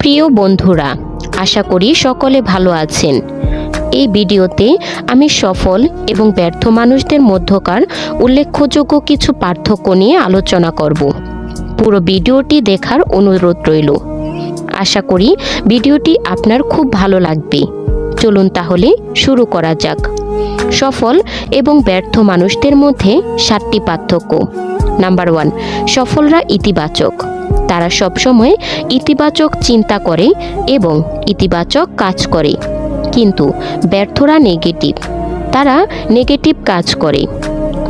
প্রিয় বন্ধুরা, আশা করি সকলে ভালো আছেন। এই ভিডিওতে আমি সফল এবং ব্যর্থ মানুষদের মধ্যকার উল্লেখযোগ্য কিছু পার্থক্য নিয়ে আলোচনা করব। পুরো ভিডিওটি দেখার অনুরোধ রইল। আশা করি ভিডিওটি আপনার খুব ভালো লাগবে। চলুন তাহলে শুরু করা যাক। সফল এবং ব্যর্থ মানুষদের মধ্যে 7টি পার্থক্য। নাম্বার 1, সফলরা ইতিবাচক। তারা সবসময় ইতিবাচক চিন্তা করে এবং ইতিবাচক কাজ করে, কিন্তু ব্যর্থরা নেগেটিভ। তারা নেগেটিভ কাজ করে।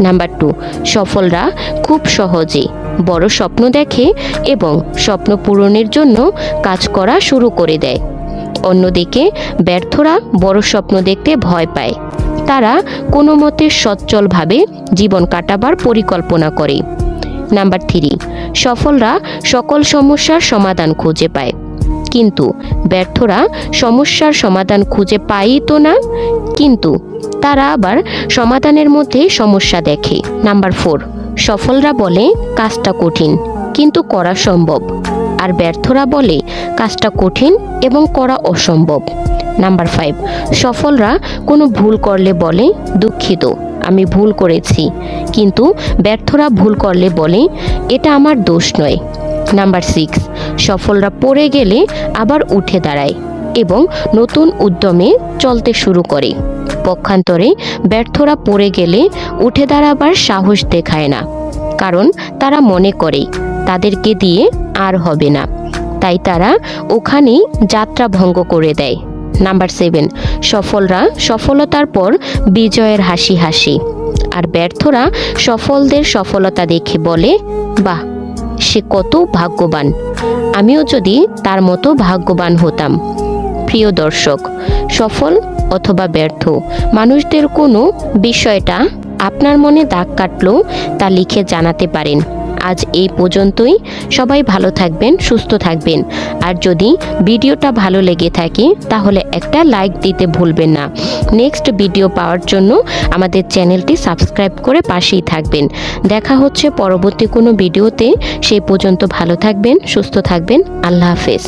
নাম্বার 2, সফলরা খুব সহজে বড় স্বপ্ন দেখে এবং স্বপ্ন পূরণের জন্য কাজ করা শুরু করে দেয়। অন্যদিকে ব্যর্থরা বড় স্বপ্ন দেখতে ভয় পায়। তারা কোনো মতে সচ্ছলভাবে জীবন কাটাবার পরিকল্পনা করে। নাম্বার 3, সফলরা সকল সমস্যার সমাধান খুঁজে পায়, কিন্তু ব্যর্থরা সমস্যার সমাধান খুঁজে পায়ই তো না, কিন্তু তারা আবার সমাধানের মধ্যে সমস্যা দেখে। নাম্বার 4, সফলরা বলে কাজটা কঠিন কিন্তু করা সম্ভব, আর ব্যর্থরা বলে কাজটা কঠিন এবং করা অসম্ভব। নাম্বার 5, সফলরা কোনো ভুল করলে বলে দুঃখিত, আমি ভুল করেছি, কিন্তু ব্যর্থরা ভুল করলে বলে এটা আমার দোষ নয়। নাম্বার 6, সফলরা পড়ে গেলে আবার উঠে দাঁড়ায় এবং নতুন উদ্যমে চলতে শুরু করে। পক্ষান্তরে ব্যর্থরা পড়ে গেলে উঠে দাঁড়াবার সাহস দেখায় না, কারণ তারা মনে করে তাদেরকে দিয়ে আর হবে না, তাই তারা ওখানেই যাত্রা ভঙ্গ করে দেয়। নাম্বার 7, সফলরা সফলতার পর বিজয়ের হাসি হাসে, আর ব্যর্থরা সফলদের সফলতা দেখে বলে বাহ, সে কত ভাগ্যবান, আমিও যদি তার মতো ভাগ্যবান হতাম। প্রিয় দর্শক, সফল অথবা ব্যর্থ মানুষদের কোনো বিষয়টা আপনার মনে দাগ কাটলো তা লিখে জানাতে পারেন। আজ এই পর্যন্তই। সবাই ভালো থাকবেন, সুস্থ থাকবেন। আর যদি ভিডিওটা ভালো লেগে থাকে তাহলে একটা লাইক দিতে ভুলবেন না। নেক্সট ভিডিও পাওয়ার জন্য আমাদের চ্যানেলটি সাবস্ক্রাইব করে পাশেই থাকবেন। দেখা হচ্ছে পরবর্তী কোনো ভিডিওতে। সেই পর্যন্ত ভালো থাকবেন, সুস্থ থাকবেন। আল্লাহ হাফেজ।